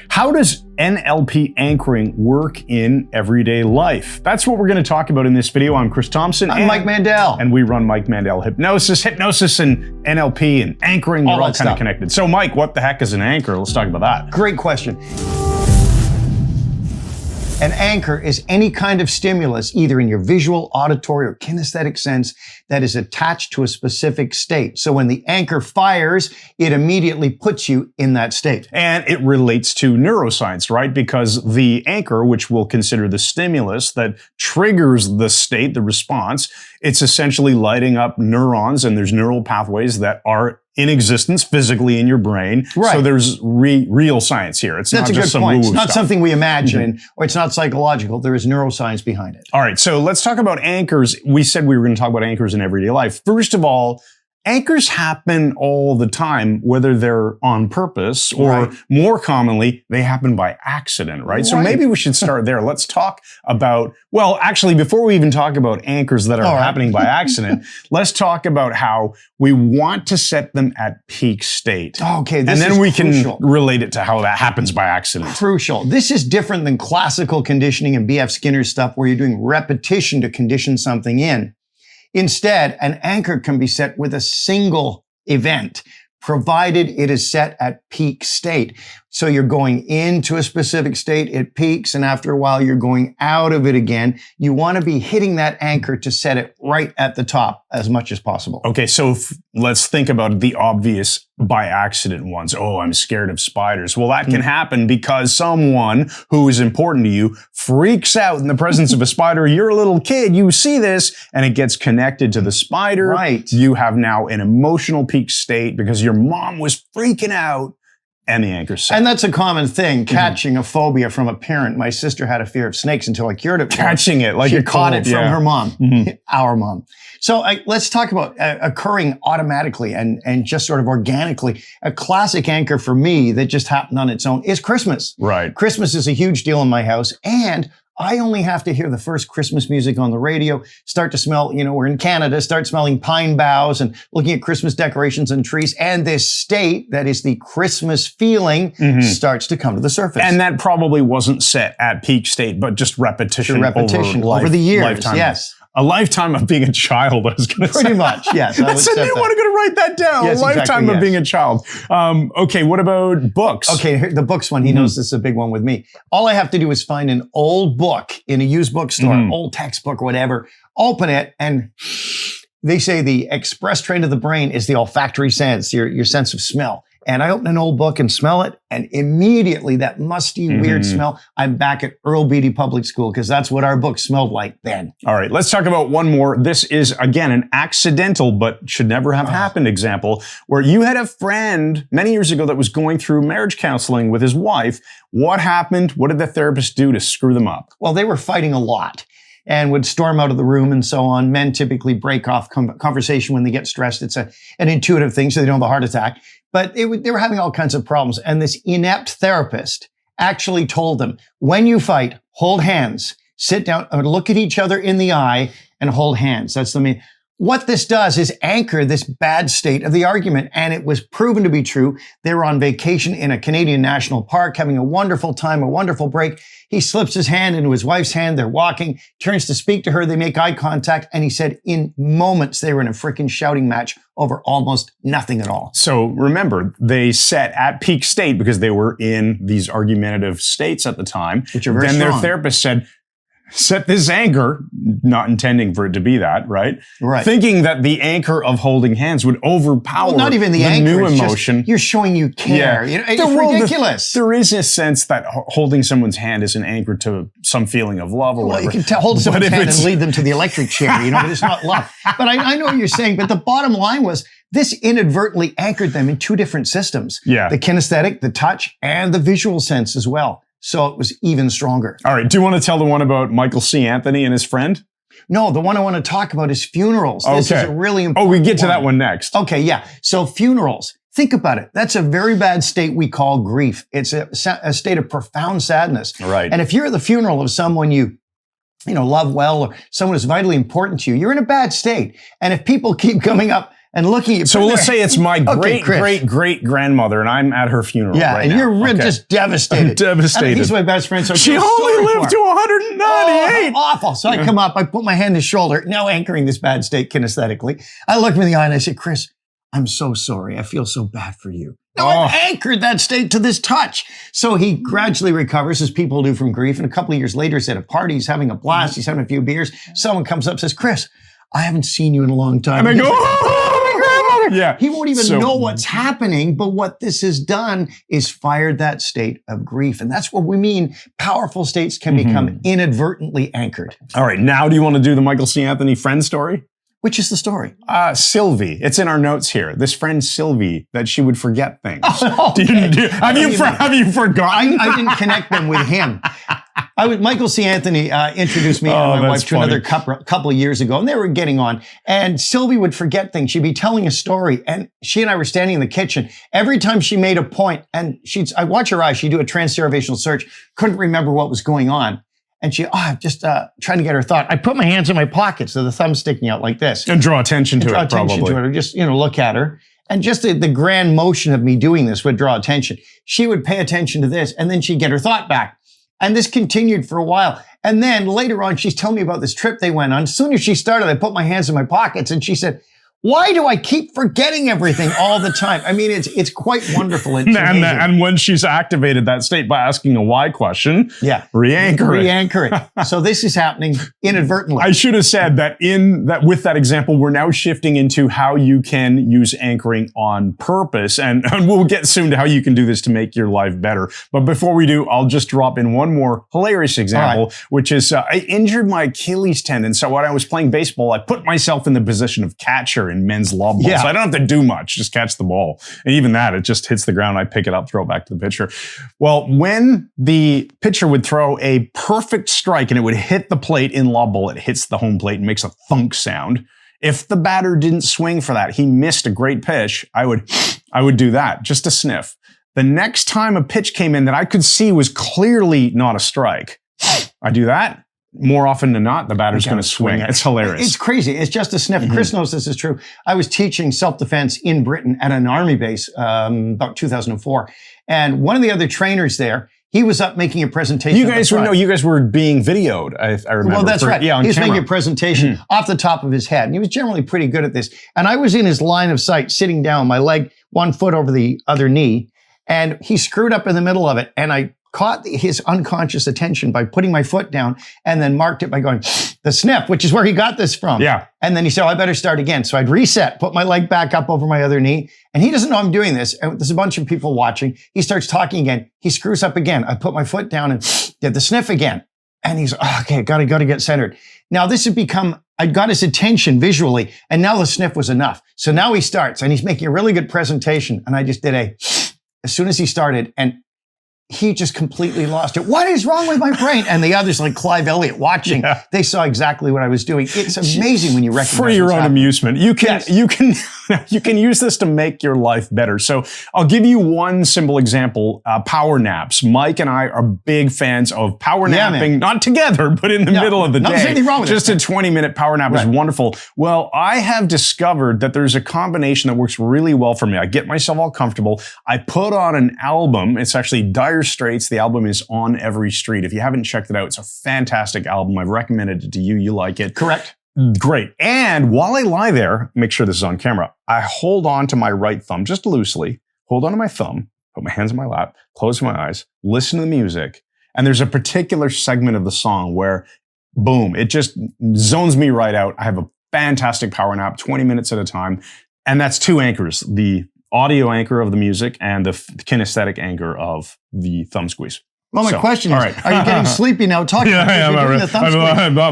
How does NLP anchoring work in everyday life? That's what we're going to talk about in this video. I'm Chris Thompson. I'm Mike Mandel. And we run Mike Mandel Hypnosis. Hypnosis and NLP and anchoring, they're all kind of connected. So Mike, what the heck is an anchor? Let's talk about that. Great question. An anchor is any kind of stimulus, either in your visual, auditory, or kinesthetic sense, that is attached to a specific state. So when the anchor fires, it immediately puts you in that state. And it relates to neuroscience, right? Because the anchor, which we'll consider the stimulus that triggers the state, the response, it's essentially lighting up neurons, and there's neural pathways that are in existence physically in your brain. Right. So there's real science here. It's That's not a just good some point. It's woo-woo not stuff. something we imagine, or it's not psychological. There is neuroscience behind it. All right, so let's talk about anchors. We said we were going to talk about anchors in everyday life. First of all, anchors happen all the time, whether they're on purpose or more commonly, they happen by accident, right? So maybe we should start there. Let's talk about, well, actually, before we even talk about anchors that are happening by accident, let's talk about how we want to set them at peak state. Okay, and this then is we crucial. can relate it to how that happens by accident. Crucial. This is different than classical conditioning and B.F. Skinner stuff where you're doing repetition to condition something in. Instead, an anchor can be set with a single event, provided it is set at peak state. So you're going into a specific state, it peaks, and after a while you're going out of it again. You want to be hitting that anchor to set it right at the top as much as possible. Okay, so let's think about the obvious by accident ones. Oh, I'm scared of spiders. Well, that can happen because someone who is important to you freaks out in the presence of a spider. You're a little kid, you see this, and it gets connected to the spider. Right. You have now an emotional peak state because your mom was freaking out. And the anchor set. And that's a common thing, catching a phobia from a parent. My sister had a fear of snakes until I cured it. Catching it, like she you caught it from her mom, our mom. So let's talk about occurring automatically and just sort of organically. A classic anchor for me that just happened on its own is Christmas. Right. Christmas is a huge deal in my house, and I only have to hear the first Christmas music on the radio, start to smell, we're in Canada, start smelling pine boughs and looking at Christmas decorations and trees. And this state that is the Christmas feeling starts to come to the surface. And that probably wasn't set at peak state, but just repetition over the years. Lifetime. Yes. A lifetime of being a child, I was going to say. Pretty much, yes. I said you want to write that down. Yes, a lifetime exactly, of being a child. Okay, what about books? Okay, the books one, he knows this is a big one with me. All I have to do is find an old book in a used bookstore, old textbook, whatever, open it, and they say the express train of the brain is the olfactory sense, your sense of smell. And I open an old book and smell it, and immediately that musty, weird smell, I'm back at Earl Beatty Public School, because that's what our book smelled like then. All right, let's talk about one more. This is, again, an accidental, but should never have happened example, where you had a friend many years ago that was going through marriage counseling with his wife. What happened? What did the therapist do to screw them up? Well, they were fighting a lot and would storm out of the room and so on. Men typically break off conversation when they get stressed. It's an intuitive thing, so they don't have a heart attack. But they were having all kinds of problems. And this inept therapist actually told them, when you fight, hold hands, sit down, or look at each other in the eye and hold hands. That's the main. What this does is anchor this bad state of the argument. And it was proven to be true. They were on vacation in a Canadian national park, having a wonderful time, a wonderful break. He slips his hand into his wife's hand. They're walking, turns to speak to her. They make eye contact. And he said in moments, they were in a freaking shouting match over almost nothing at all. So remember, they set at peak state because they were in these argumentative states at the time. Which are very strong. Then their therapist said, set this anchor, not intending for it to be that, right? Right. Thinking that the anchor of holding hands would overpower not even the anchor, new emotion. You're showing you care. Yeah. It's ridiculous. There is a sense that holding someone's hand is an anchor to some feeling of love or whatever. You can hold someone's hand and lead them to the electric chair, but it's not love. But I know what you're saying, but the bottom line was this inadvertently anchored them in two different systems. Yeah. The kinesthetic, the touch, and the visual sense as well. So it was even stronger. All right. Do you want to tell the one about Michael C. Anthony and his friend? No, the one I want to talk about is funerals. This is a really important we get to that one next. Okay, yeah. So funerals. Think about it. That's a very bad state we call grief. It's a state of profound sadness. Right. And if you're at the funeral of someone you love well, or someone who's vitally important to you, you're in a bad state. And if people keep coming up and looking at. So let's say it's my Okay, Chris. great grandmother, and I'm at her funeral. Yeah, right and now. you're just devastated. I'm devastated. And he's my best friend, so I She feel only sorry for lived her. to 198. Oh, awful. So I come up, I put my hand on his shoulder, now anchoring this bad state kinesthetically. I look him in the eye and I say, Chris, I'm so sorry. I feel so bad for you. Now I've anchored that state to this touch. So he gradually recovers, as people do from grief. And a couple of years later, he's at a party, he's having a blast, he's having a few beers. Someone comes up and says, Chris, I haven't seen you in a long time. And I go, oh, my grandmother. Yeah. He won't even know what's happening, but what this has done is fired that state of grief. And that's what we mean. Powerful states can become inadvertently anchored. All right. Now, do you want to do the Michael C. Anthony friend story? Which is the story? Sylvie. It's in our notes here. This friend Sylvie, that she would forget things. Oh, okay. Have you forgotten? I didn't connect them with him. Michael C. Anthony introduced me and my wife to another couple of years ago, and they were getting on. And Sylvie would forget things. She'd be telling a story, and she and I were standing in the kitchen. Every time she made a point, and I'd watch her eyes. She'd do a transderivational search, couldn't remember what was going on. And she, just trying to get her thought. I put my hands in my pockets, so the thumb's sticking out like this. And draw attention to it, probably. Or just, look at her. And just the grand motion of me doing this would draw attention. She would pay attention to this, and then she'd get her thought back. And this continued for a while. And then later on, she's telling me about this trip they went on. As soon as she started, I put my hands in my pockets, and she said, why do I keep forgetting everything all the time? I mean, it's quite wonderful. And when she's activated that state by asking a why question, re-anchor it. So this is happening inadvertently. I should have said that with that example, we're now shifting into how you can use anchoring on purpose. And we'll get soon to how you can do this to make your life better. But before we do, I'll just drop in one more hilarious example, which is I injured my Achilles tendon. So when I was playing baseball, I put myself in the position of catcher in men's lob ball. So I don't have to do much, just catch the ball. And even that, it just hits the ground. I pick it up, throw it back to the pitcher. Well, when the pitcher would throw a perfect strike and it would hit the plate in lob ball, it hits the home plate and makes a thunk sound. If the batter didn't swing for that, he missed a great pitch, I would do that, just a sniff. The next time a pitch came in that I could see was clearly not a strike, I do that. More often than not, the batter's going to swing. It's hilarious. It's crazy. It's just a sniff. Chris knows this is true. I was teaching self-defense in Britain at an army base about 2004. And one of the other trainers there, he was up making a presentation. You guys were being videoed, I remember. Well, that's right. Yeah, on he was camera. making a presentation off the top of his head. And he was generally pretty good at this. And I was in his line of sight, sitting down, my leg, one foot over the other knee. And he screwed up in the middle of it. And I caught his unconscious attention by putting my foot down and then marked it by going, the sniff, which is where he got this from. Yeah. And then he said, I better start again. So I'd reset, put my leg back up over my other knee. And he doesn't know I'm doing this. And there's a bunch of people watching. He starts talking again. He screws up again. I put my foot down and did the sniff again. And he's, okay, gotta get centered. Now this had become, I'd got his attention visually, and now the sniff was enough. So now he starts and he's making a really good presentation. And I just did as soon as he started, and he just completely lost it. What is wrong with my brain? And the others, like Clive Elliott, watching, they saw exactly what I was doing. It's amazing when you recognize for your own amusement. You can use this to make your life better. So I'll give you one simple example: power naps. Mike and I are big fans of power napping, not together, but in the middle of the day. There's anything wrong with just a 20-minute power nap is wonderful. Well, I have discovered that there's a combination that works really well for me. I get myself all comfortable. I put on an album. It's actually Dire Straits. The album is On Every Street. If you haven't checked it out, it's a fantastic album. I've recommended it to you. You like it. Correct. Great. And while I lie there, make sure this is on camera, I hold on to my right thumb just loosely, hold on to my thumb, put my hands in my lap, close my eyes, listen to the music. And there's a particular segment of the song where, boom, it just zones me right out. I have a fantastic power nap, 20 minutes at a time. And that's two anchors, the audio anchor of the music and the kinesthetic anchor of the thumb squeeze. Well, my question is, are you getting sleepy now talking about I am.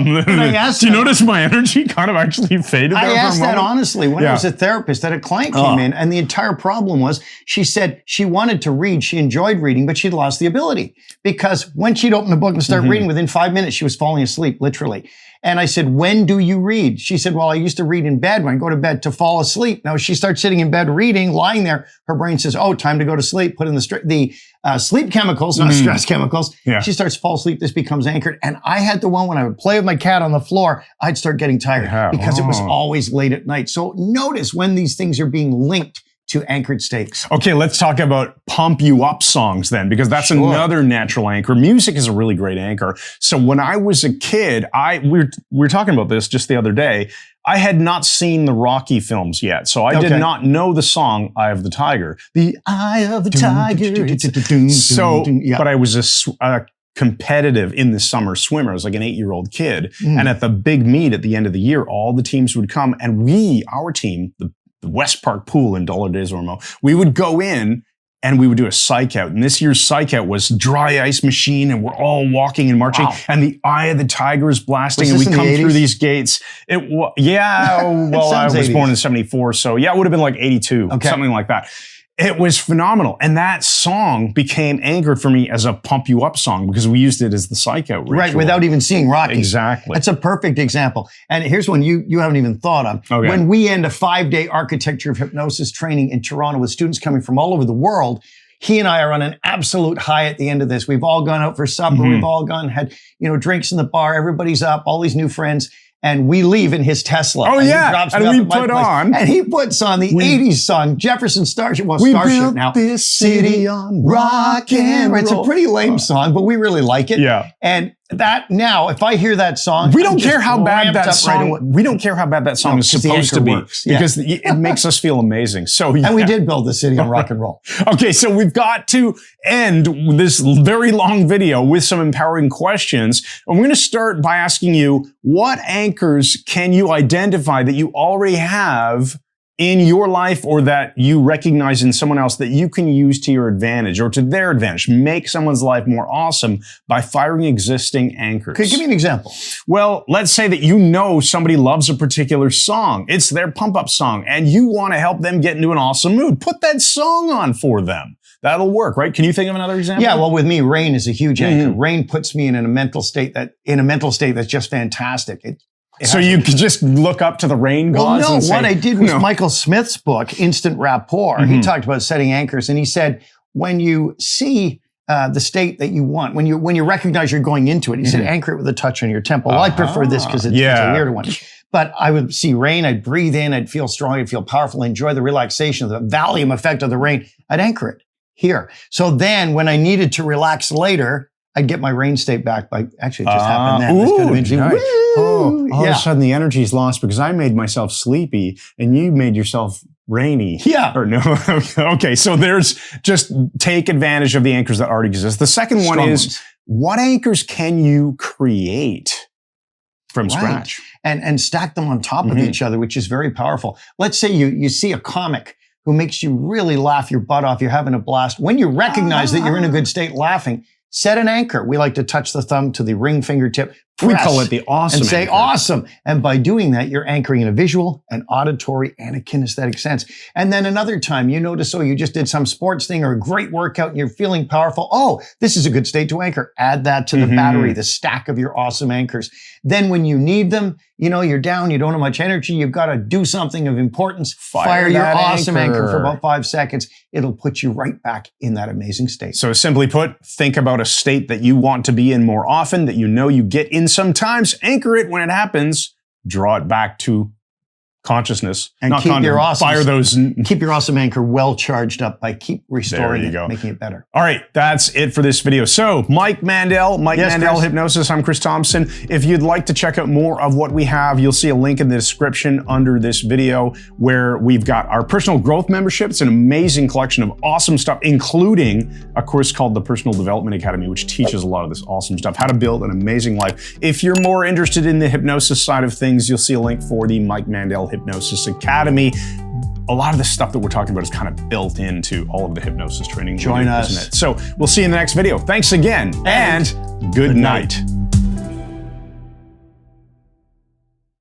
Do you notice my energy kind of actually faded there for a moment? I asked that honestly when I was a therapist, that a client came in, and the entire problem was she said she wanted to read, she enjoyed reading, but she'd lost the ability because when she'd open a book and start reading, within 5 minutes, she was falling asleep, literally. And I said, when do you read? She said, well, I used to read in bed when I go to bed to fall asleep. Now she starts sitting in bed reading, lying there. Her brain says, oh, time to go to sleep. Put in the sleep chemicals, not stress chemicals. Yeah. She starts to fall asleep. This becomes anchored. And I had the one when I would play with my cat on the floor, I'd start getting tired because it was always late at night. So notice when these things are being linked to anchored states. Okay, let's talk about pump you up songs then, because that's another natural anchor. Music is a really great anchor. So when I was a kid, we were talking about this just the other day. I had not seen the Rocky films yet, so I did not know the song "Eye of the Tiger." The Eye of the Tiger. But I was a competitive in the summer swimmer. I was like an 8-year-old kid, and at the big meet at the end of the year, all the teams would come, and our team, the West Park Pool in Dollar Des Ormeaux, we would go in and we would do a psych out. And this year's psych out was dry ice machine, and we're all walking and marching, and the Eye of the Tiger is blasting, and we come through these gates. Well, I was 80s. born in 74, so yeah, it would have been like 82, something like that. It was phenomenal. And that song became anchored for me as a pump you up song because we used it as the psych out ritual. Right, without even seeing Rocky. Exactly. That's a perfect example. And here's one you haven't even thought of. Okay. When we end a 5-day architecture of hypnosis training in Toronto with students coming from all over the world, he and I are on an absolute high at the end of this. We've all gone out for supper. We've all had drinks in the bar. Everybody's up, all these new friends. And we leave in his Tesla. Oh, yeah. And we put on. And he puts on the 80s song, Jefferson Starship. Well, Starship now. This city on rock and roll. It's a pretty lame song, but we really like it. Yeah. And that now, if I hear that song, we don't care how bad that song. We don't care how bad that song is supposed to be because it makes us feel amazing. So and we did build the city on rock and roll. Okay, so we've got to end this very long video with some empowering questions. And we're going to start by asking you, what anchors can you identify that you already have in your life or that you recognize in someone else that you can use to your advantage or to their advantage? Make someone's life more awesome by firing existing anchors. Okay, give me an example. Well, let's say that somebody loves a particular song. It's their pump-up song, and you want to help them get into an awesome mood. Put that song on for them. That'll work, right? Can you think of another example? Yeah, well, with me, rain is a huge anchor. Rain puts me in a mental state that's just fantastic. So you could just look up to the rain gods and say, what I did was Michael Smith's book, Instant Rapport. He talked about setting anchors, and he said, when you see the state that you want, when you recognize you're going into it, he said, anchor it with a touch on your temple. Well, I prefer this because it's a weirder one. But I would see rain, I'd breathe in, I'd feel strong, I'd feel powerful, enjoy the relaxation, the Valium effect of the rain. I'd anchor it here. So then when I needed to relax later, I'd get my rain state back by, actually it just happened then. It's kind of interesting. Nice. All of a sudden the energy's lost because I made myself sleepy and you made yourself rainy. Yeah. Or no. Okay. So just take advantage of the anchors that already exist. The second one is, what anchors can you create from scratch? And stack them on top of each other, which is very powerful. Let's say you see a comic who makes you really laugh your butt off. You're having a blast. When you recognize that you're in a good state laughing, set an anchor. We like to touch the thumb to the ring fingertip. We call it the awesome and say anchor. Awesome. And by doing that, you're anchoring in a visual, an auditory, and a kinesthetic sense. And then another time you notice, you just did some sports thing or a great workout and you're feeling powerful. Oh, this is a good state to anchor. Add that to the battery, the stack of your awesome anchors. Then when you need them, you're down, you don't have much energy, you've got to do something of importance. Fire your awesome anchor for about 5 seconds. It'll put you right back in that amazing state. So simply put, think about a state that you want to be in more often, that you get in sometimes, anchor it when it happens, draw it back to consciousness. And keep your awesome anchor well charged up by keep restoring it, making it better. All right, that's it for this video. So Mike Mandel, Mandel Hypnosis. I'm Chris Thompson. If you'd like to check out more of what we have, you'll see a link in the description under this video where we've got our personal growth membership. It's an amazing collection of awesome stuff, including a course called the Personal Development Academy, which teaches a lot of this awesome stuff, how to build an amazing life. If you're more interested in the hypnosis side of things, you'll see a link for the Mike Mandel Hypnosis Academy. A lot of the stuff that we're talking about is kind of built into all of the hypnosis training. Join us. Isn't it? So we'll see you in the next video. Thanks again, and good night.